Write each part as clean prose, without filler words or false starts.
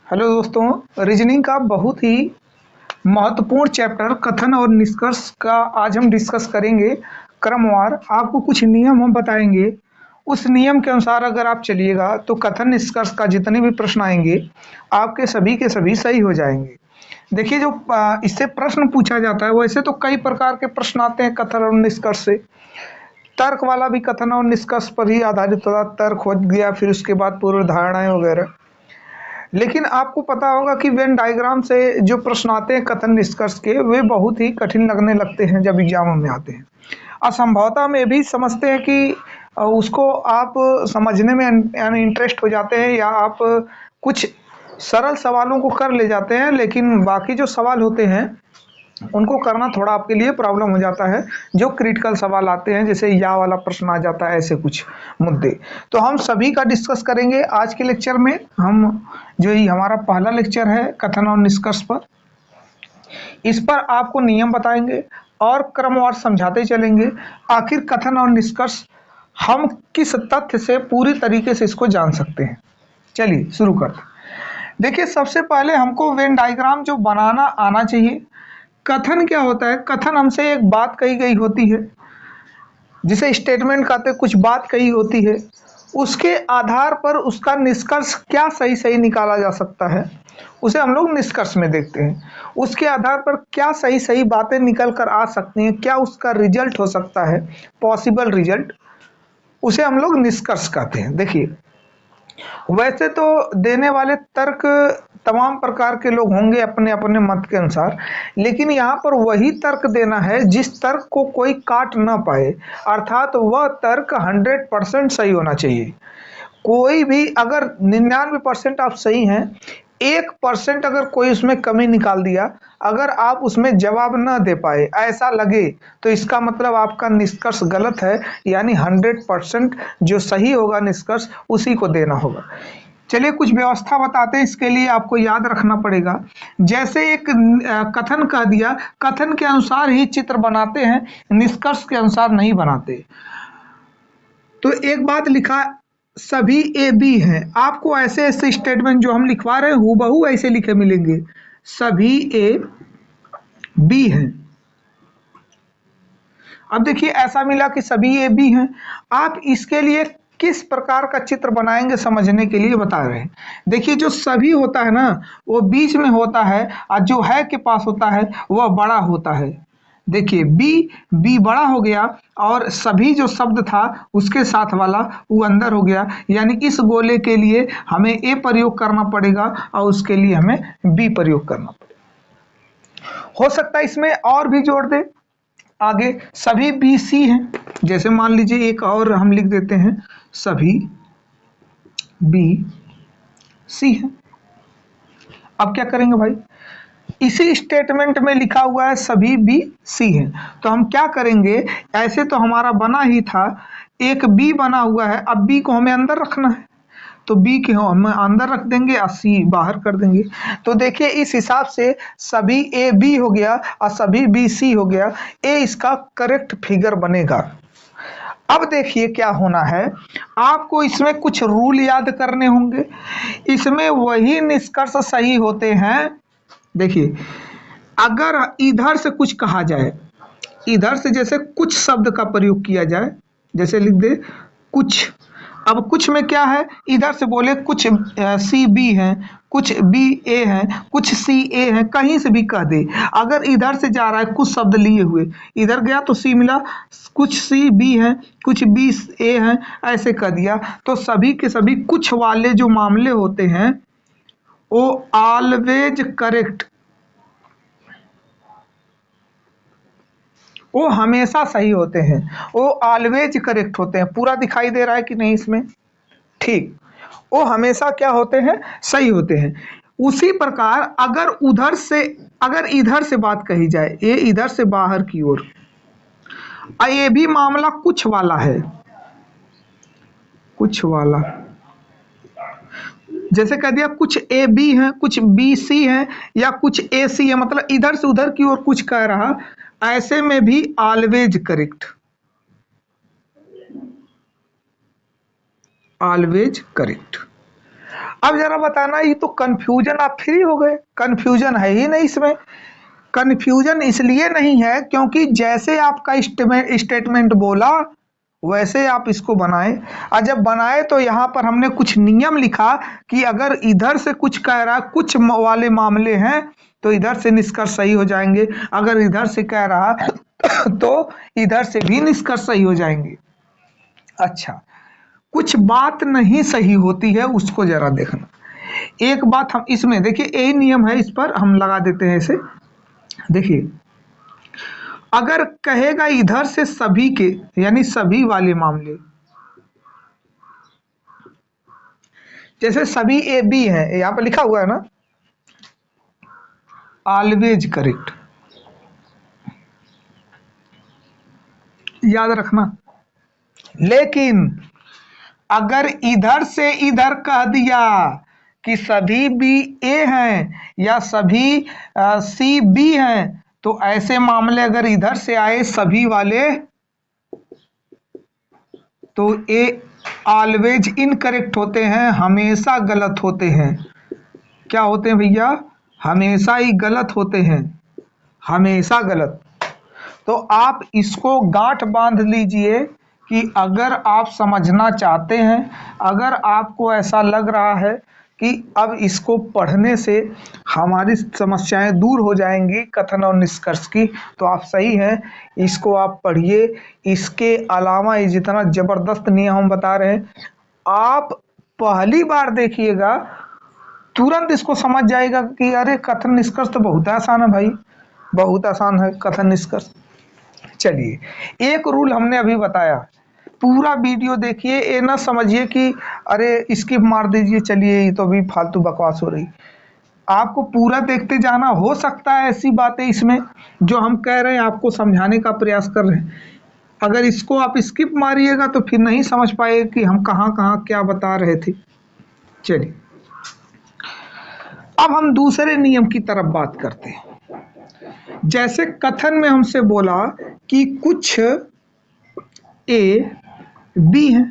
Hello दोस्तों, reasoning का बहुत ही महत्वपूर्ण चैप्टर कथन और निष्कर्ष का आज हम डिस्कस करेंगे। क्रमवार आपको कुछ नियम हम बताएंगे। उस नियम के अनुसार अगर आप चलिएगा तो कथन निष्कर्ष का जितने भी प्रश्न आएंगे आपके सभी के सभी सही हो जाएंगे। देखिए, जो इससे प्रश्न पूछा जाता है वैसे तो कई प्रकार के प्रश्न आते हैं कथन और निष्कर्ष से। तर्क वाला भी कथन और निष्कर्ष पर ही आधारित होता, तर्क हो गया, फिर उसके बाद पूर्व धारणाएं वगैरह। लेकिन आपको पता होगा कि वेन डायग्राम से जो प्रश्न आते हैं कथन निष्कर्ष के, वे बहुत ही कठिन लगने लगते हैं जब एग्जाम में आते हैं। असंभवतः में भी समझते हैं कि उसको आप समझने में यानी इंटरेस्ट हो जाते हैं, या आप कुछ सरल सवालों को कर ले जाते हैं, लेकिन बाकी जो सवाल होते हैं उनको करना थोड़ा आपके लिए प्रॉब्लम हो जाता है। जो क्रिटिकल सवाल आते हैं, जैसे या वाला प्रश्न आ जाता है, ऐसे कुछ मुद्दे तो हम सभी का डिस्कस करेंगे आज के लेक्चर में। हम जो ये हमारा पहला लेक्चर है कथन और निष्कर्ष पर, इस पर आपको नियम बताएंगे और क्रमवार समझाते चलेंगे। आखिर कथन और निष्कर्ष हम किस तथ्य से पूरी तरीके से इसको जान सकते हैं। चलिए शुरू करते हैं। देखिए, सबसे पहले हमको वेन डायग्राम जो बनाना आना चाहिए। कथन क्या होता है? कथन हमसे एक बात कही गई होती है, जिसे स्टेटमेंट कहते हैं। कुछ बात कही होती है, उसके आधार पर उसका निष्कर्ष क्या सही सही निकाला जा सकता है, उसे हम लोग निष्कर्ष में देखते हैं। उसके आधार पर क्या सही सही बातें निकल कर आ सकती हैं, क्या उसका रिजल्ट हो सकता है, पॉसिबल रिजल्ट, उसे हम लोग निष्कर्ष कहते हैं। देखिए, वैसे तो देने वाले तर्क तमाम प्रकार के लोग होंगे अपने अपने मत के अनुसार, लेकिन यहाँ पर वही तर्क देना है जिस तर्क को कोई काट ना पाए, अर्थात वह तर्क 100% सही होना चाहिए। कोई भी अगर 99% आप सही हैं, 1% अगर कोई उसमें कमी निकाल दिया, अगर आप उसमें जवाब न दे पाए, ऐसा लगे, तो इसका मतलब आपका निष्कर्ष गलत है। यानी 100% जो सही होगा निष्कर्ष उसी को देना होगा। चलिए कुछ व्यवस्था बताते हैं, इसके लिए आपको याद रखना पड़ेगा। जैसे एक कथन कह दिया, कथन के अनुसार ही चित्र बनाते हैं, निष्कर्ष के अनुसार नहीं बनाते। तो एक बात लिखा, सभी ए बी हैं। आपको ऐसे ऐसे स्टेटमेंट जो हम लिखवा रहे हैं हूबहू ऐसे लिखे मिलेंगे, सभी ए बी हैं। अब देखिए, ऐसा मिला कि सभी ए बी हैं। आप इसके लिए किस प्रकार का चित्र बनाएंगे समझने के लिए बता रहे हैं। देखिए, जो सभी होता है ना, वो बीच में होता है, और जो है के पास होता है वह बड़ा होता है। देखिए, बी बड़ा हो गया, और सभी जो शब्द था उसके साथ वाला वो अंदर हो गया। यानी इस गोले के लिए हमें ए प्रयोग करना पड़ेगा और उसके लिए हमें बी प्रयोग करना पड़ेगा। हो सकता है इसमें और भी जोड़ दे आगे, सभी बी सी हैं। जैसे मान लीजिए एक और हम लिख देते हैं, सभी बी सी हैं। अब क्या करेंगे भाई, इसी स्टेटमेंट में लिखा हुआ है सभी बी सी हैं, तो हम क्या करेंगे, ऐसे तो हमारा बना ही था, एक बी बना हुआ है, अब बी को हमें अंदर रखना है, तो बी के हम अंदर रख देंगे और सी बाहर कर देंगे। तो देखिए, इस हिसाब से सभी ए बी हो गया और सभी बी सी हो गया। ए इसका करेक्ट फिगर बनेगा। अब देखिए क्या होना है, आपको इसमें कुछ रूल याद करने होंगे। इसमें वही निष्कर्ष सही होते हैं। देखिए, अगर इधर से कुछ कहा जाए, इधर से जैसे कुछ शब्द का प्रयोग किया जाए, जैसे लिख दे कुछ। अब कुछ में क्या है, इधर से बोले कुछ सी बी हैं, कुछ बी ए हैं, कुछ सी ए हैं, कहीं से भी कह दे। अगर इधर से जा रहा है कुछ शब्द लिए हुए, इधर गया तो सी मिला, कुछ सी बी हैं, कुछ बी ए हैं, ऐसे कह दिया, तो सभी के सभी कुछ वाले जो मामले होते हैं वो ऑलवेज करेक्ट, वो हमेशा सही होते हैं, वो ऑलवेज करेक्ट होते हैं। पूरा दिखाई दे रहा है कि नहीं इसमें? ठीक, वो हमेशा क्या होते हैं, सही होते हैं। उसी प्रकार अगर इधर से बात कही जाए, ये इधर से बाहर की ओर, ये भी मामला कुछ वाला है, कुछ वाला। जैसे कह दिया कुछ ए बी है, कुछ बी सी है, या कुछ ए सी है, मतलब इधर से उधर की ओर कुछ कह रहा, ऐसे में भी ऑलवेज करेक्ट, ऑलवेज करेक्ट। अब जरा बताना, ये तो कंफ्यूजन, आप फ्री हो गए, कंफ्यूजन है ही नहीं इसमें। कंफ्यूजन इसलिए नहीं है क्योंकि जैसे आपका स्टेटमेंट बोला वैसे आप इसको बनाए, और जब बनाए तो यहाँ पर हमने कुछ नियम लिखा कि अगर इधर से कुछ कह रहा, कुछ वाले मामले हैं तो इधर से निष्कर्ष सही हो जाएंगे, अगर इधर से कह रहा तो इधर से भी निष्कर्ष सही हो जाएंगे। अच्छा, कुछ बात नहीं सही होती है उसको जरा देखना। एक बात हम इसमें देखिए, यही नियम है, इस पर हम लगा देते हैं इसे। देखिए, अगर कहेगा इधर से सभी के, यानी सभी वाले मामले, जैसे सभी ए बी है, यहां पर लिखा हुआ है ना, ऑलवेज करेक्ट, याद रखना। लेकिन अगर इधर से इधर कह दिया कि सभी बी ए हैं या सभी सी बी हैं, तो ऐसे मामले अगर इधर से आए सभी वाले, तो ए ऑलवेज इनकरेक्ट होते हैं, हमेशा गलत होते हैं। क्या होते हैं भैया? हमेशा ही गलत होते हैं, हमेशा गलत। तो आप इसको गांठ बांध लीजिए कि अगर आप समझना चाहते हैं, अगर आपको ऐसा लग रहा है कि अब इसको पढ़ने से हमारी समस्याएं दूर हो जाएंगी कथन और निष्कर्ष की, तो आप सही हैं, इसको आप पढ़िए। इसके अलावा ये जितना जबरदस्त नियम हम बता रहे हैं, आप पहली बार देखिएगा तुरंत इसको समझ जाएगा कि अरे कथन निष्कर्ष तो बहुत आसान है भाई, बहुत आसान है कथन निष्कर्ष। चलिए, एक रूल हमने अभी बताया, पूरा वीडियो देखिए, ये ना समझिए कि अरे स्किप मार दीजिए, चलिए ये तो अभी फालतू बकवास हो रही। आपको पूरा देखते जाना, हो सकता है ऐसी बातें इसमें जो हम कह रहे हैं आपको समझाने का प्रयास कर रहे हैं, अगर इसको आप स्किप मारिएगा तो फिर नहीं समझ पाएगा कि हम कहाँ कहाँ क्या बता रहे थे। चलिए, अब हम दूसरे नियम की तरफ बात करते हैं। जैसे कथन में हमसे बोला कि कुछ ए बी है।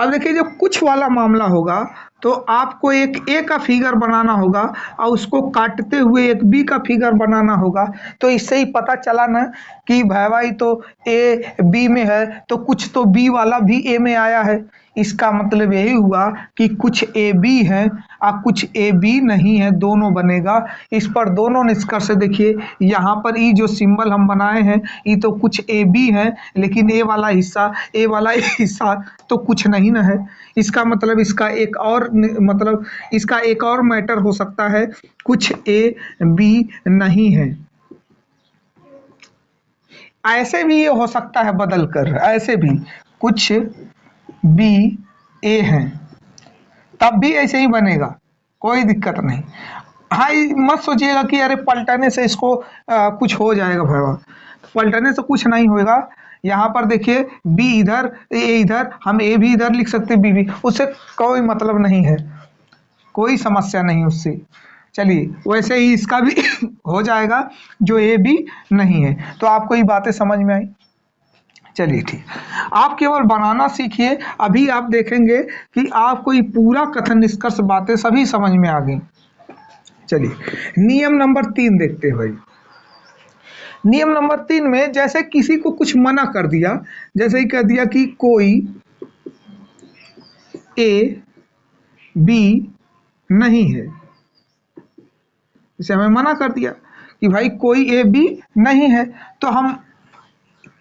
अब देखिए, जब कुछ वाला मामला होगा तो आपको एक ए का फिगर बनाना होगा और उसको काटते हुए एक बी का फिगर बनाना होगा। तो इससे ही पता चला ना कि भाई तो ए बी में है तो कुछ तो बी वाला भी ए में आया है। इसका मतलब यही हुआ कि कुछ ए बी है और कुछ ए बी नहीं है, दोनों बनेगा। इस पर दोनों निष्कर्ष देखिए, यहाँ पर ये जो सिंबल हम बनाए हैं ये तो कुछ ए बी है, लेकिन ए वाला हिस्सा तो कुछ नहीं ना है। इसका मतलब इसका एक और मतलब इसका एक और मैटर हो सकता है, कुछ ए बी नहीं है। ऐसे भी ये हो सकता है बदल कर, ऐसे भी कुछ बी ए हैं, तब भी ऐसे ही बनेगा, कोई दिक्कत नहीं। हाँ, मत सोचिएगा कि अरे पलटने से इसको कुछ हो जाएगा भैया, पलटने से कुछ नहीं होगा। यहाँ पर देखिए, बी इधर ए इधर, हम ए भी इधर लिख सकते बी भी, उससे कोई मतलब नहीं है, कोई समस्या नहीं उससे। चलिए, वैसे ही इसका भी हो जाएगा जो ए बी नहीं है। तो आपको ये बातें समझ में आई? चलिए ठीक, आप केवल बनाना सीखिए, अभी आप देखेंगे कि आपको ये पूरा कथन निष्कर्ष बातें सभी समझ में आ गई। चलिए, नियम नंबर 3 देखते हैं भाई। नियम नंबर 3 में जैसे किसी को कुछ मना कर दिया, जैसे ही कह दिया कि कोई ए बी नहीं है, जैसे हमें मना कर दिया कि भाई कोई ए बी नहीं है, तो हम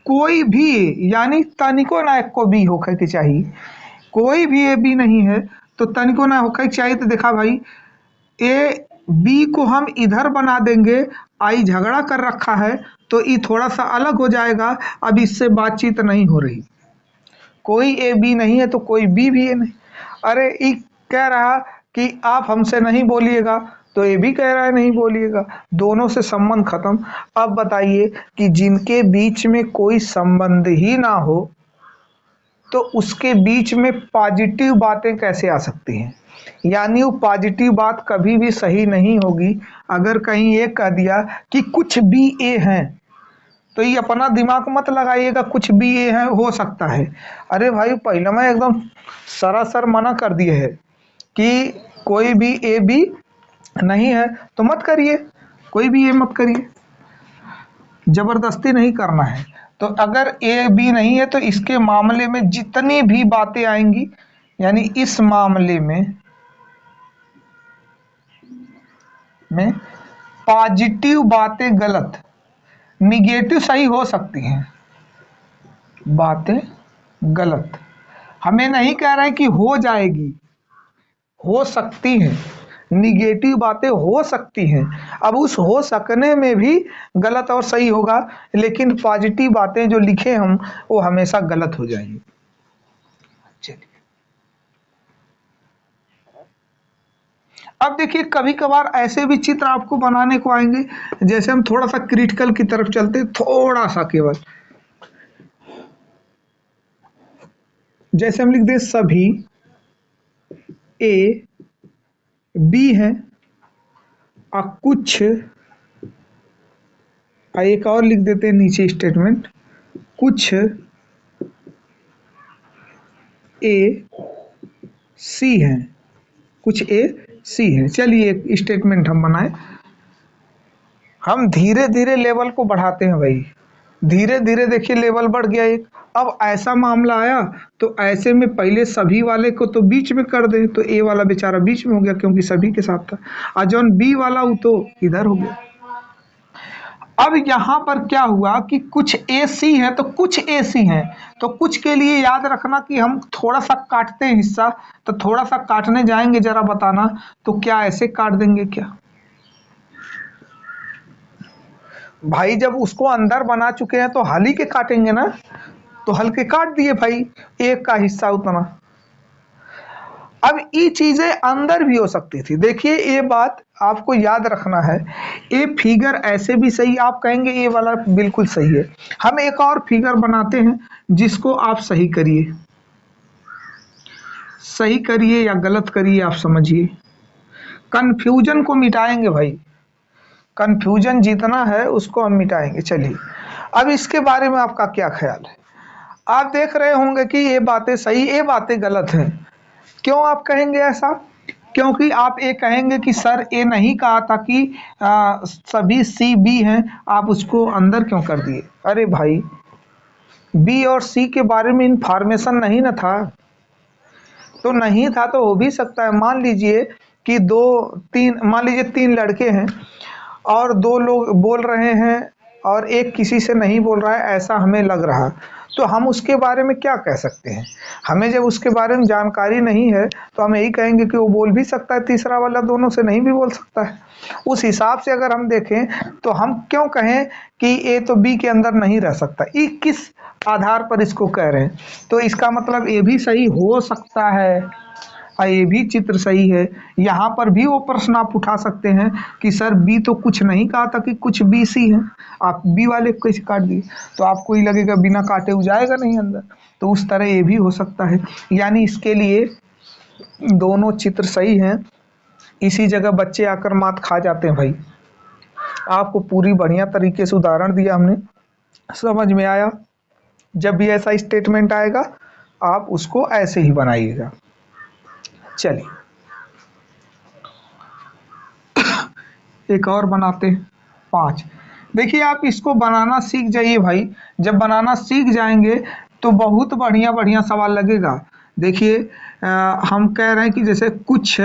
कोई भी, यानी तनिको ना एक को बी होकर के चाहिए, कोई भी ए बी नहीं है तो तनिको ना होकर चाहिए। तो देखा भाई, ए बी को हम इधर बना देंगे, आई झगड़ा कर रखा है तो ये थोड़ा सा अलग हो जाएगा, अब इससे बातचीत नहीं हो रही। कोई ए बी नहीं है तो कोई बी भी है नहीं। अरे ये कह रहा कि आप हमसे नहीं बोलिएगा, तो ये भी कह रहा है नहीं बोलिएगा, दोनों से संबंध खत्म। अब बताइए कि जिनके बीच में कोई संबंध ही ना हो तो उसके बीच में पॉजिटिव बातें कैसे आ सकती हैं? यानी वो पॉजिटिव बात कभी भी सही नहीं होगी। अगर कहीं ये कह दिया कि कुछ बी ए हैं, तो ये अपना दिमाग मत लगाइएगा, कुछ भी ए है हो सकता है। अरे भाई, पहले मैं एकदम सरासर मना कर दिए है कि कोई भी ए बी नहीं है तो मत करिए, कोई भी ए मत करिए, जबरदस्ती नहीं करना है। तो अगर ए बी नहीं है तो इसके मामले में जितनी भी बातें आएंगी, यानी इस मामले में पॉजिटिव बातें गलत, निगेटिव सही हो सकती हैं, बातें गलत। हमें नहीं कह रहे कि हो जाएगी, हो सकती हैं, निगेटिव बातें हो सकती हैं। अब उस हो सकने में भी गलत और सही होगा, लेकिन पॉजिटिव बातें जो लिखे हम वो हमेशा गलत हो जाएंगी। चलिए अब देखिए, कभी कभार ऐसे भी चित्र आपको बनाने को आएंगे, जैसे हम थोड़ा सा क्रिटिकल की तरफ चलते, थोड़ा सा केवल, जैसे हम लिख दें सभी ए बी हैं और कुछ, एक और लिख देते हैं नीचे स्टेटमेंट, कुछ ए सी हैं, कुछ ए सी हैं। चलिए एक स्टेटमेंट हम बनाए, हम धीरे धीरे लेवल को बढ़ाते हैं भाई, धीरे धीरे देखिए लेवल बढ़ गया एक। अब ऐसा मामला आया तो ऐसे में पहले सभी वाले को तो बीच में कर दें, तो ए वाला बेचारा बीच में हो गया क्योंकि सभी के साथ था, और जौन बी वाला वो तो इधर हो गया। अब यहाँ पर क्या हुआ कि कुछ ए सी है तो कुछ ए सी हैं, तो कुछ के लिए याद रखना कि हम थोड़ा सा काटते हैं हिस्सा, तो थोड़ा सा काटने जाएंगे, जरा बताना तो क्या ऐसे काट देंगे क्या भाई? जब उसको अंदर बना चुके हैं तो हल ही के काटेंगे ना, तो हल के काट दिए भाई, एक का हिस्सा उतना। अब ये चीजें अंदर भी हो सकती थी। देखिए ये बात आपको याद रखना है, ये फिगर ऐसे भी सही, आप कहेंगे ये वाला बिल्कुल सही है, हम एक और फिगर बनाते हैं जिसको आप सही करिए, सही करिए या गलत करिए आप समझिए, कंफ्यूजन को मिटाएंगे भाई, कंफ्यूजन जितना है उसको हम मिटाएंगे। चलिए अब इसके बारे में आपका क्या ख्याल है? आप देख रहे होंगे कि ये बातें सही, ये बातें गलत हैं। क्यों आप कहेंगे ऐसा? क्योंकि आप ये कहेंगे कि सर ये नहीं कहा था कि सभी सी बी हैं, आप उसको अंदर क्यों कर दिए? अरे भाई, बी और सी के बारे में इंफॉर्मेशन नहीं ना था, तो नहीं था तो हो भी सकता है। मान लीजिए कि मान लीजिए 3 लड़के हैं और 2 लोग बोल रहे हैं और एक किसी से नहीं बोल रहा है, ऐसा हमें लग रहा, तो हम उसके बारे में क्या कह सकते हैं? हमें जब उसके बारे में जानकारी नहीं है तो हम यही कहेंगे कि वो बोल भी सकता है, तीसरा वाला दोनों से नहीं भी बोल सकता है। उस हिसाब से अगर हम देखें तो हम क्यों कहें कि ए तो बी के अंदर नहीं रह सकता? ये किस आधार पर इसको कह रहे हैं? तो इसका मतलब ये भी सही हो सकता है और ये भी चित्र सही है। यहाँ पर भी वो प्रश्न आप उठा सकते हैं कि सर बी तो कुछ नहीं कहा था कि कुछ बी सी है, आप बी वाले को कैसे काट दिए? तो आपको ही लगेगा बिना काटे हो जाएगा नहीं अंदर, तो उस तरह ये भी हो सकता है। यानी इसके लिए दोनों चित्र सही हैं। इसी जगह बच्चे आकर मात खा जाते हैं भाई। आपको पूरी बढ़िया तरीके से उदाहरण दिया हमने, समझ में आया? जब भी ऐसा स्टेटमेंट आएगा आप उसको ऐसे ही बनाइएगा। चलिए एक और बनाते हैं 5। देखिए आप इसको बनाना सीख जाइए भाई, जब बनाना सीख जाएंगे तो बहुत बढ़िया बढ़िया सवाल लगेगा। देखिए हम कह रहे हैं कि जैसे कुछ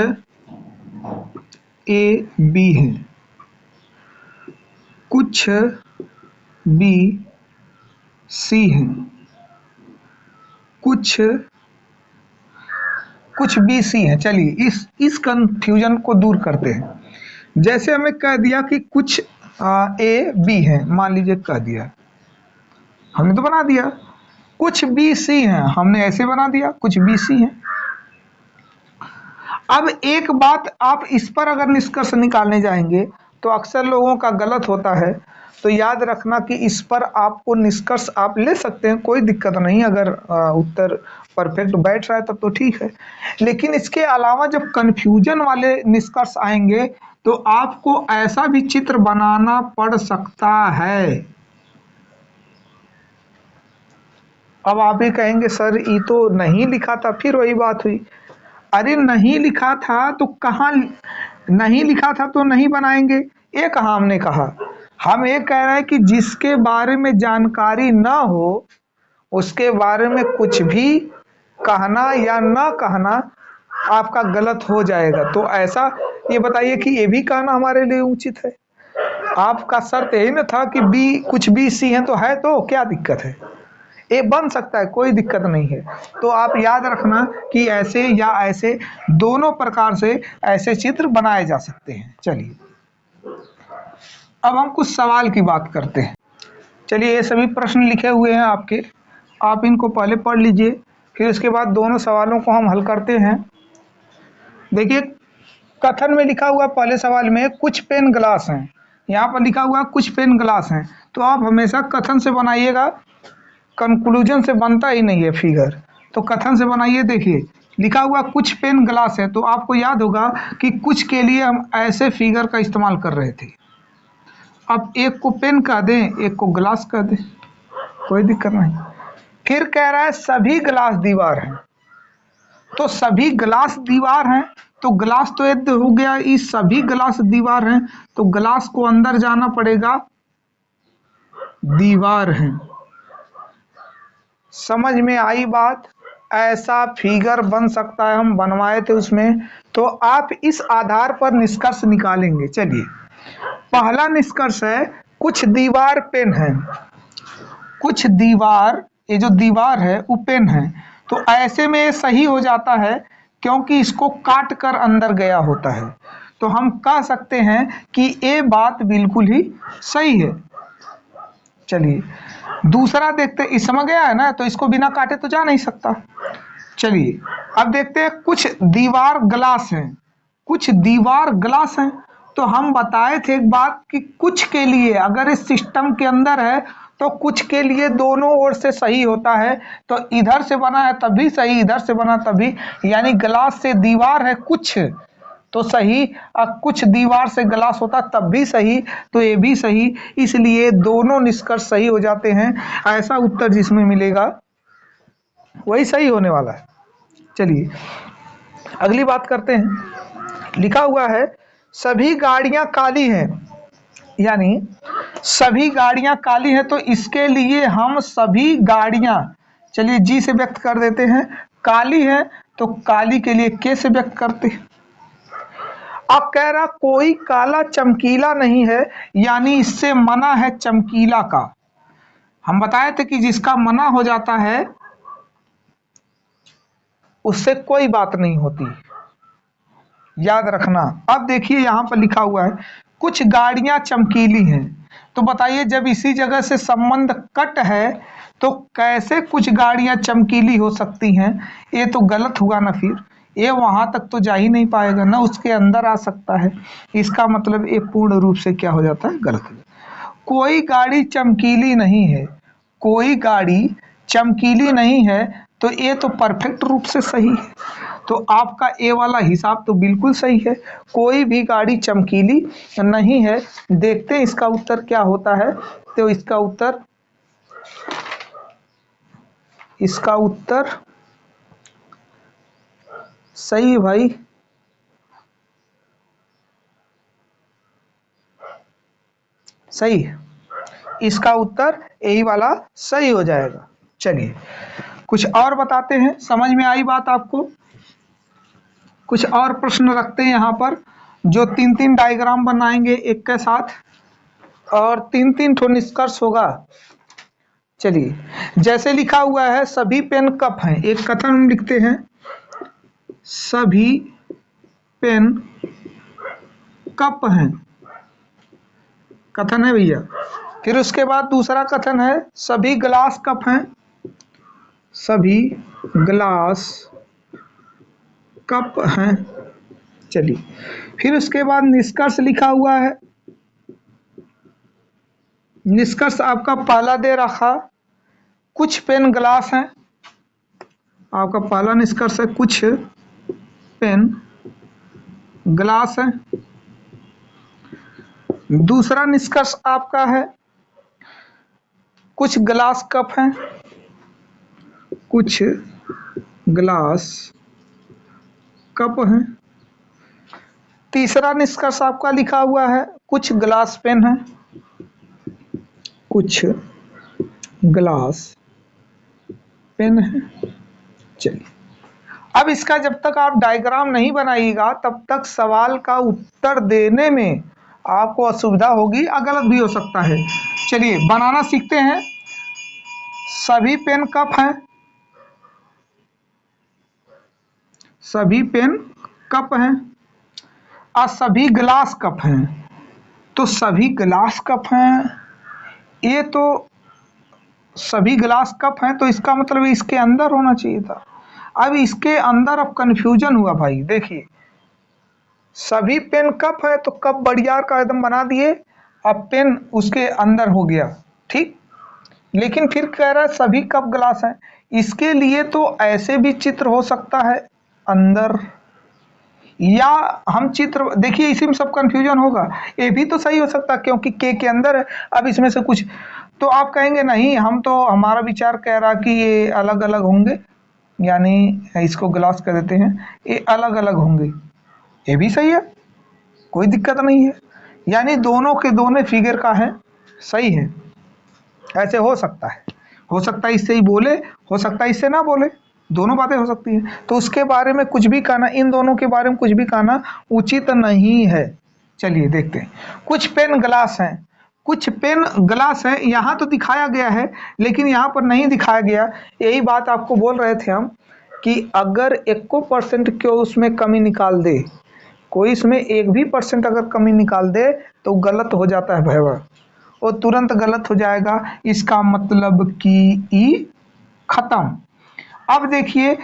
ए बी हैं, कुछ बी सी हैं, कुछ बी सी हैं। चलिए इस कंफ्यूजन को दूर करते हैं। जैसे हमें कह दिया कि कुछ ए बी है, मान लीजिए कह दिया, हमने तो बना दिया। कुछ बी सी हैं, हमने ऐसे बना दिया, कुछ बी सी हैं। अब एक बात, आप इस पर अगर निष्कर्ष निकालने जाएंगे तो अक्सर लोगों का गलत होता है, तो याद रखना कि इस पर आपको निष्कर्ष आप ले सकते हैं, कोई दिक्कत नहीं। अगर उत्तर परफेक्ट बैठ रहा है तब तो ठीक है, लेकिन इसके अलावा जब कंफ्यूजन वाले निष्कर्ष आएंगे तो आपको ऐसा भी चित्र बनाना पड़ सकता है। अब आप ही कहेंगे सर ये तो नहीं लिखा था, फिर वही बात हुई। अरे नहीं लिखा था तो कहाँ, नहीं लिखा था तो नहीं बनाएंगे, ये कहाँ हमने कहा। हम ये कह रहे हैं कि जिसके बारे में जानकारी ना हो उसके बारे में कुछ भी कहना या ना कहना आपका गलत हो जाएगा। तो ऐसा ये बताइए कि ये भी कहना हमारे लिए उचित है? आपका शर्त यही ना था कि बी कुछ भी सी है तो है, तो क्या दिक्कत है, ये बन सकता है, कोई दिक्कत नहीं है। तो आप याद रखना कि ऐसे या ऐसे दोनों प्रकार से ऐसे चित्र बनाए जा सकते हैं। चलिए अब हम कुछ सवाल की बात करते हैं। चलिए ये सभी प्रश्न लिखे हुए हैं आपके, आप इनको पहले पढ़ लीजिए, फिर उसके बाद दोनों सवालों को हम हल करते हैं। देखिए कथन में लिखा हुआ पहले सवाल में कुछ पेन ग्लास हैं, यहाँ पर लिखा हुआ कुछ पेन ग्लास हैं, तो आप हमेशा कथन से बनाइएगा, कंक्लूजन से बनता ही नहीं है फिगर, तो कथन से बनाइए। देखिए लिखा हुआ कुछ पेन ग्लास है, तो आपको याद होगा कि कुछ के लिए हम ऐसे फिगर का इस्तेमाल कर रहे थे। अब एक को पेन कह दें, एक को ग्लास कह दें, कोई दिक्कत नहीं। फिर कह रहा है सभी ग्लास दीवार हैं, तो सभी ग्लास दीवार हैं, तो ग्लास तो एक हो गया, इस सभी ग्लास दीवार हैं, तो ग्लास को अंदर जाना पड़ेगा, दीवार हैं। समझ में आई बात? ऐसा फिगर बन सकता है, हम बनवाए थे उसमें, तो आप इस आधार पर निष्कर्ष निकालेंगे। चलिए पहला निष्कर्ष है कुछ दीवार पेन है, कुछ दीवार, ये जो दीवार है वो पेन है, तो ऐसे में ये सही हो जाता है क्योंकि इसको काट कर अंदर गया होता है, तो हम कह सकते हैं कि ये बात बिल्कुल ही सही है। चलिए दूसरा देखते, इस समय गया है ना, तो इसको बिना काटे तो जा नहीं सकता। चलिए अब देखते हैं कुछ दीवार ग्लास हैं, कुछ दीवार ग्लास हैं, तो हम बताए थे एक बात कि कुछ के लिए अगर इस सिस्टम के अंदर है तो कुछ के लिए दोनों ओर से सही होता है, तो इधर से बना है तभी सही, इधर से बना तभी, यानी ग्लास से दीवार है कुछ तो सही, कुछ दीवार से ग्लास होता तब भी सही, तो ये भी सही, इसलिए दोनों निष्कर्ष सही हो जाते हैं। ऐसा उत्तर जिसमें मिलेगा वही सही होने वाला है। चलिए अगली बात करते हैं। लिखा हुआ है सभी गाड़ियां काली हैं, यानी सभी गाड़ियां काली हैं, तो इसके लिए हम सभी गाड़ियां, चलिए जी से व्यक्त कर देते हैं, काली है तो काली के लिए के से व्यक्त करते हैं। अब कह रहा कोई काला चमकीला नहीं है, यानी इससे मना है चमकीला का। हम बताए थे कि जिसका मना हो जाता है उससे कोई बात नहीं होती, याद रखना। अब देखिए यहां पर लिखा हुआ है कुछ गाड़ियां चमकीली हैं, तो बताइए जब इसी जगह से संबंध कट है तो कैसे कुछ गाड़ियां चमकीली हो सकती हैं? ये तो गलत हुआ ना, फिर ये वहां तक तो जा ही नहीं पाएगा ना, उसके अंदर आ सकता है, इसका मतलब ये पूर्ण रूप से क्या हो जाता है, गलत हो जाता है। कोई गाड़ी चमकीली नहीं है, कोई गाड़ी चमकीली नहीं है, तो ये तो परफेक्ट रूप से सही है, तो आपका ए वाला हिसाब तो बिल्कुल सही है, कोई भी गाड़ी चमकीली नहीं है। देखते हैं इसका उत्तर क्या होता है, तो इसका उत्तर सही है भाई, सही है, इसका उत्तर यही वाला सही हो जाएगा। चलिए कुछ और बताते हैं, समझ में आई बात आपको? कुछ और प्रश्न रखते हैं यहाँ पर, जो 3-3 डायग्राम बनाएंगे एक के साथ और 3-3 ठो निष्कर्ष होगा। चलिए जैसे लिखा हुआ है सभी पेन कप हैं, एक कथन हम लिखते हैं सभी पेन कप हैं, कथन है भैया। फिर उसके बाद दूसरा कथन है सभी ग्लास कप हैं, सभी ग्लास कप हैं। चलिए फिर उसके बाद निष्कर्ष लिखा हुआ है, निष्कर्ष आपका पहला दे रखा कुछ पेन ग्लास हैं, आपका पहला निष्कर्ष है कुछ पेन ग्लास है। दूसरा निष्कर्ष आपका है कुछ ग्लास कप हैं, कुछ ग्लास कप हैं। तीसरा निष्कर्ष आपका लिखा हुआ है कुछ ग्लास पेन है, कुछ ग्लास पेन है। चलिए, अब इसका जब तक आप डायग्राम नहीं बनाइएगा तब तक सवाल का उत्तर देने में आपको असुविधा होगी, गलत भी हो सकता है। चलिए बनाना सीखते हैं। सभी पेन कप हैं, सभी पेन कप हैं और सभी ग्लास कप हैं। तो सभी ग्लास कप हैं, ये तो सभी ग्लास कप हैं, तो इसका मतलब इसके अंदर होना चाहिए था। अब इसके अंदर अब कंफ्यूजन हुआ भाई। देखिए, सभी पेन कप है तो कप बड़ियार का एकदम बना दिए, अब पेन उसके अंदर हो गया, ठीक। लेकिन फिर कह रहा है सभी कप ग्लास हैं, इसके लिए तो ऐसे भी चित्र हो सकता है अंदर, या हम चित्र देखिए इसी में सब कंफ्यूजन होगा। ये भी तो सही हो सकता है क्योंकि के अंदर है, अब इसमें से कुछ तो आप कहेंगे नहीं, हम तो हमारा विचार कह रहा कि ये अलग अलग होंगे, यानी इसको ग्लास कह देते हैं, ये अलग अलग होंगे। ये भी सही है, कोई दिक्कत नहीं है, यानी दोनों के दोनों फिगर का है, सही है। ऐसे हो सकता है इससे ही बोले, हो सकता है इससे ना बोले, दोनों बातें हो सकती हैं। तो उसके बारे में कुछ भी कहना, इन दोनों के बारे में कुछ भी कहना उचित नहीं है। चलिए देखते हैं। कुछ पेन ग्लास हैं, कुछ पेन ग्लास है, यहाँ तो दिखाया गया है लेकिन यहाँ पर नहीं दिखाया गया। यही बात आपको बोल रहे थे हम कि अगर 1% क्यों उसमें कमी निकाल दे, कोई इसमें 1% अगर कमी निकाल दे तो गलत हो जाता है भैया, वो तुरंत गलत हो जाएगा। इसका मतलब कि ई खत्म। अब देखिए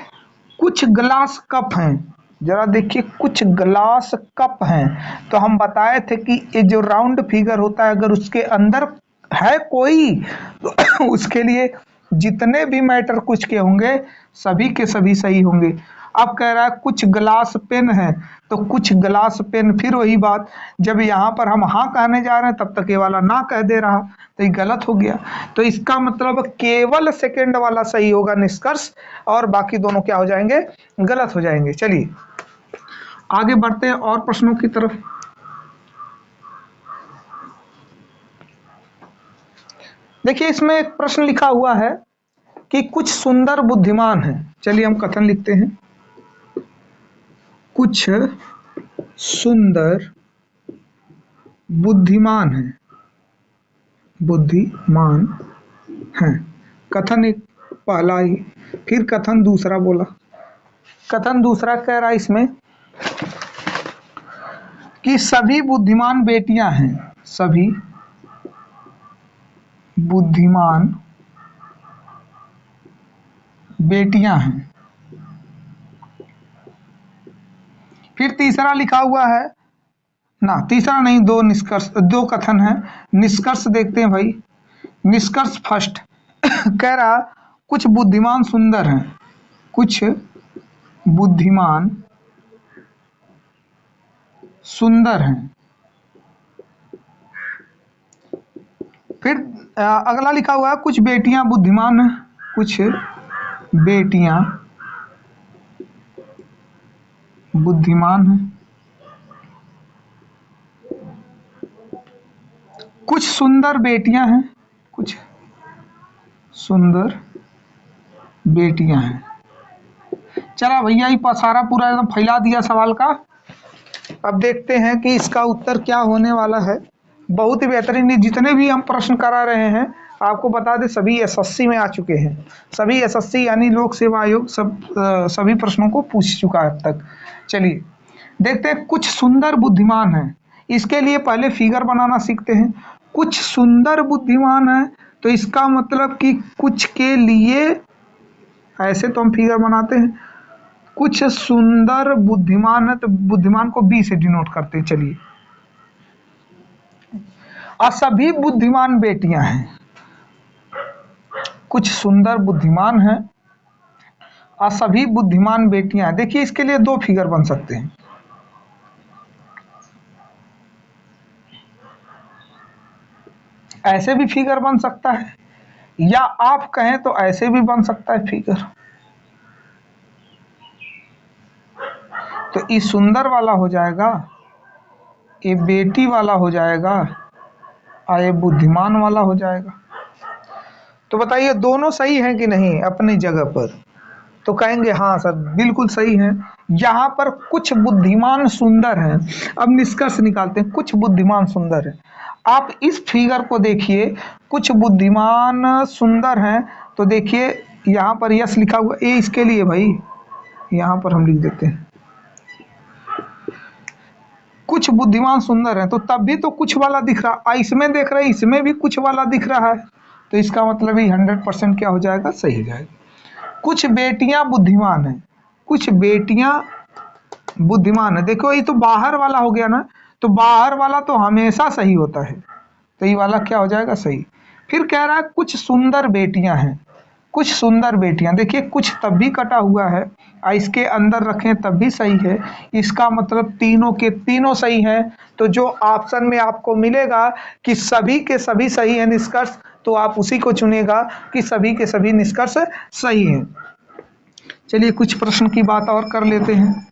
कुछ ग्लास कप हैं, जरा देखिए कुछ ग्लास कप हैं, तो हम बताए थे कि ये जो राउंड फिगर होता है अगर उसके अंदर है कोई तो उसके लिए जितने भी मैटर कुछ के होंगे सभी के सभी सही होंगे। अब कह रहा है कुछ ग्लास पेन है, तो कुछ ग्लास पेन, फिर वही बात, जब यहाँ पर हम हाँ कहने जा रहे हैं तब तक ये वाला ना कह दे रहा, तो ये गलत हो गया। तो इसका मतलब केवल सेकंड वाला सही होगा निष्कर्ष, और बाकी दोनों क्या हो जाएंगे, गलत हो जाएंगे। चलिए आगे बढ़ते हैं और प्रश्नों की तरफ। देखिए इसमें एक प्रश्न लिखा हुआ है कि कुछ सुंदर बुद्धिमान है। चलिए हम कथन लिखते हैं, कुछ सुंदर बुद्धिमान है, बुद्धिमान हैं। कथन एक पहला ही, फिर कथन दूसरा बोला। कथन दूसरा कह रहा है इसमें कि सभी बुद्धिमान बेटियां हैं, सभी बुद्धिमान बेटियां हैं। फिर तीसरा लिखा हुआ है ना, तीसरा नहीं, दो निष्कर्ष, दो कथन है। निष्कर्ष देखते हैं भाई। निष्कर्ष फर्स्ट कह रहा कुछ बुद्धिमान सुंदर हैं, कुछ बुद्धिमान सुंदर हैं। फिर अगला लिखा हुआ है कुछ बेटियां बुद्धिमान हैं, कुछ बेटियां बुद्धिमान हैं। कुछ सुंदर बेटियां हैं, कुछ सुंदर बेटियां हैं। चला भैया ये पसारा पूरा एकदम फैला दिया सवाल का। अब देखते हैं कि इसका उत्तर क्या होने वाला है। बहुत ही बेहतरीन, जितने भी हम प्रश्न करा रहे हैं आपको बता दें सभी एसएससी में आ चुके हैं। सभी एसएससी यानी लोक सेवा आयोग सभी प्रश्नों को पूछ चुका है अब तक। चलिए देखते हैं। कुछ सुंदर बुद्धिमान है, इसके लिए पहले फिगर बनाना सीखते हैं। कुछ सुंदर बुद्धिमान है तो इसका मतलब कि कुछ के लिए, ऐसे तो हम फिगर बनाते हैं, कुछ सुंदर बुद्धिमान है तो बुद्धिमान को बी से डिनोट करते हैं। चलिए, और सभी बुद्धिमान बेटियां हैं। कुछ सुंदर बुद्धिमान हैं और सभी बुद्धिमान बेटियां हैं। देखिए इसके लिए दो फिगर बन सकते हैं, ऐसे भी फिगर बन सकता है, या आप कहें तो ऐसे भी बन सकता है फिगर। तो ये सुंदर वाला हो जाएगा, ये बेटी वाला हो जाएगा और ये बुद्धिमान वाला हो जाएगा। तो बताइए दोनों सही हैं कि नहीं अपनी जगह पर? तो कहेंगे हाँ सर बिल्कुल सही है। यहाँ पर कुछ बुद्धिमान सुंदर हैं। अब निष्कर्ष निकालते हैं, कुछ बुद्धिमान सुंदर है। आप इस फिगर को देखिए, कुछ बुद्धिमान सुंदर हैं। तो देखिए यहाँ पर यस लिखा हुआ, ये इसके लिए भाई, यहाँ पर हम लिख देते हैं कुछ बुद्धिमान सुंदर हैं। तो तब भी तो कुछ वाला दिख रहा, इसमें देख रहे हैं इसमें भी कुछ वाला दिख रहा है, तो इसका मतलब ही 100% क्या हो जाएगा, सही हो जाएगा। कुछ बेटियां बुद्धिमान हैं, कुछ बेटियां बुद्धिमान है। देखो ये तो बाहर वाला हो गया ना, तो बाहर वाला तो हमेशा सही होता है, तो ये वाला क्या हो जाएगा, सही। फिर कह रहा है कुछ सुंदर बेटियां हैं, कुछ सुंदर बेटियां, देखिए कुछ तब भी कटा हुआ है और इसके अंदर रखें तब भी सही है, इसका मतलब तीनों के तीनों सही हैं। तो जो ऑप्शन में आपको मिलेगा कि सभी के सभी सही है निष्कर्ष, तो आप उसी को चुनेगा कि सभी के सभी निष्कर्ष सही हैं। चलिए कुछ प्रश्न की बात और कर लेते हैं।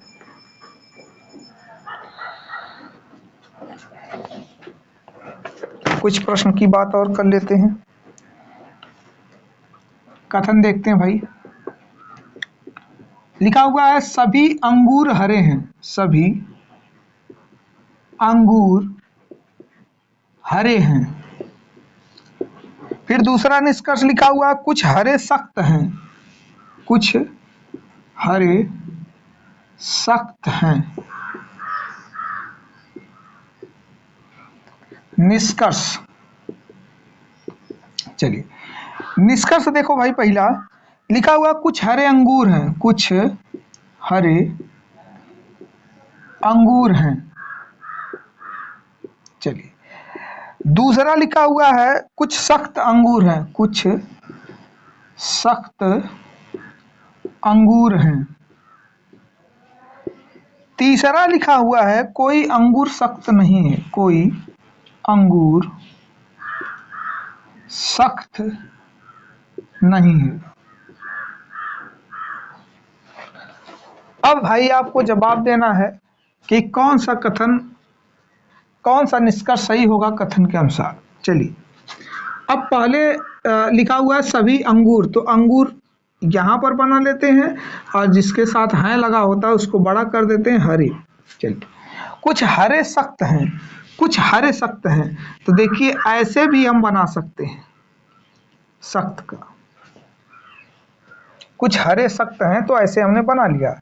कुछ प्रश्न की बात और कर लेते हैं। कथन देखते हैं भाई। लिखा हुआ है सभी अंगूर हरे हैं, सभी अंगूर हरे हैं। फिर दूसरा निष्कर्ष लिखा हुआ है कुछ हरे सख्त हैं, कुछ हरे सख्त हैं। निष्कर्ष, चलिए निष्कर्ष देखो भाई। पहला लिखा हुआ कुछ हरे अंगूर हैं, कुछ हरे अंगूर हैं। चलिए दूसरा लिखा हुआ है कुछ सख्त अंगूर हैं, कुछ सख्त अंगूर हैं। तीसरा लिखा हुआ है कोई अंगूर सख्त नहीं है, कोई अंगूर सख्त नहीं है। अब भाई आपको जवाब देना है कि कौन सा कथन, कौन सा निष्कर्ष सही होगा कथन के अनुसार। चलिए अब पहले लिखा हुआ है सभी अंगूर, तो अंगूर यहाँ पर बना लेते हैं और जिसके साथ हैं लगा होता है उसको बड़ा कर देते हैं, हरे। चलिए कुछ हरे सख्त हैं, कुछ हरे सख्त हैं, तो देखिए ऐसे भी हम बना सकते हैं सख्त का, कुछ हरे सख्त हैं तो ऐसे हमने बना लिया।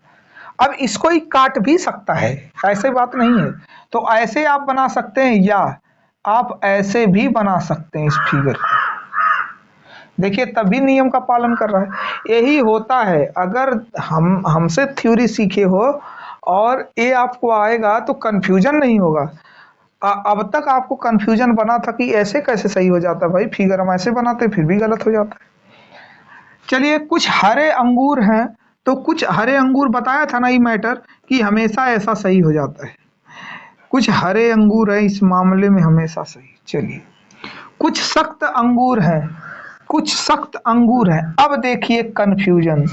अब इसको ही काट भी सकता है, ऐसे बात नहीं है, तो ऐसे आप बना सकते हैं या आप ऐसे भी बना सकते हैं इस फिगर को। देखिए तभी नियम का पालन कर रहा है। यही होता है, अगर हमसे थ्योरी सीखे हो और ये आपको आएगा तो कंफ्यूजन नहीं होगा। अब तक आपको कंफ्यूजन बना था कि ऐसे कैसे सही हो जाता भाई, फिगर हम ऐसे बनाते फिर भी गलत हो जाता है। चलिए कुछ हरे अंगूर हैं, तो कुछ हरे अंगूर बताया था ना ये मैटर कि हमेशा ऐसा सही हो जाता है, कुछ हरे अंगूर है इस मामले में हमेशा सही। चलिए कुछ सख्त अंगूर है, कुछ सख्त अंगूर है। अब देखिए कंफ्यूजन,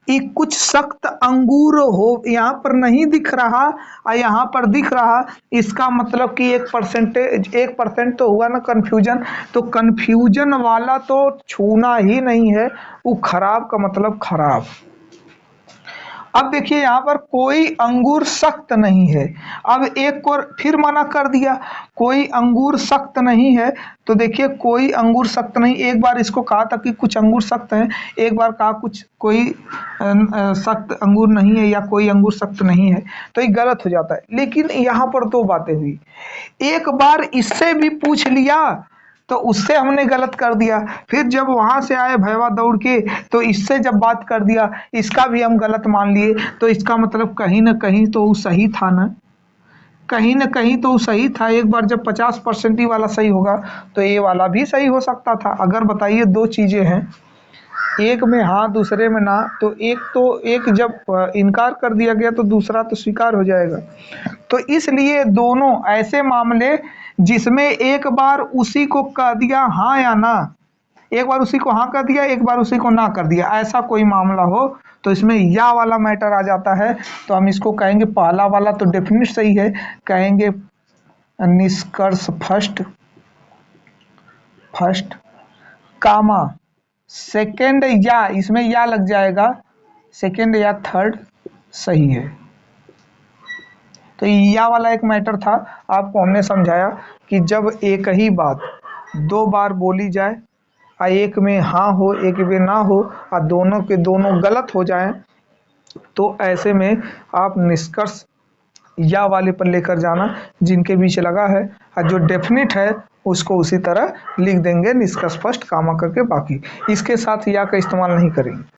ये कुछ सख्त अंगूर हो यहाँ पर नहीं दिख रहा और यहाँ पर दिख रहा, इसका मतलब कि 1% तो हुआ ना कंफ्यूजन, तो कंफ्यूजन वाला तो छूना ही नहीं है, वो खराब का मतलब खराब। अब देखिए यहाँ पर कोई अंगूर सख्त नहीं है, अब एक को फिर मना कर दिया, कोई अंगूर सख्त नहीं है, तो देखिए कोई अंगूर सख्त नहीं। एक बार इसको कहा था कि कुछ अंगूर सख्त हैं, एक बार कहा कुछ कोई सख्त अंगूर नहीं है या कोई अंगूर सख्त नहीं है, तो ये गलत हो जाता है। लेकिन यहाँ पर दो बातें हुई, एक बार इससे भी पूछ लिया तो उससे हमने गलत कर दिया, फिर जब वहां से आए भैया दौड़ के तो इससे जब बात कर दिया इसका भी हम गलत मान लिए, तो इसका मतलब कहीं ना कहीं तो वो सही था ना, कहीं ना कहीं तो वो सही था। एक बार जब 50% ही वाला सही होगा तो ये वाला भी सही हो सकता था। अगर बताइए दो चीजें हैं, एक में हाँ दूसरे में ना, तो एक जब इनकार कर दिया गया तो दूसरा तो स्वीकार हो जाएगा। तो इसलिए दोनों ऐसे मामले जिसमें एक बार उसी को कह दिया हाँ या ना, एक बार उसी को हाँ कर दिया, एक बार उसी को ना कर दिया, ऐसा कोई मामला हो तो इसमें या वाला मैटर आ जाता है। तो हम इसको कहेंगे, पहला वाला तो डेफिनेट सही है, कहेंगे निष्कर्ष फर्स्ट कामा सेकेंड, या इसमें या लग जाएगा, सेकेंड या थर्ड सही है। तो या वाला एक मैटर था, आपको हमने समझाया कि जब एक ही बात दो बार बोली जाए और एक में हाँ हो एक में ना हो और दोनों के दोनों गलत हो जाएं, तो ऐसे में आप निष्कर्ष या वाले पर लेकर जाना जिनके बीच लगा है, और जो डेफिनेट है उसको उसी तरह लिख देंगे निष्कर्ष फर्स्ट कामा करके, बाकी इसके साथ या का इस्तेमाल नहीं करेंगे।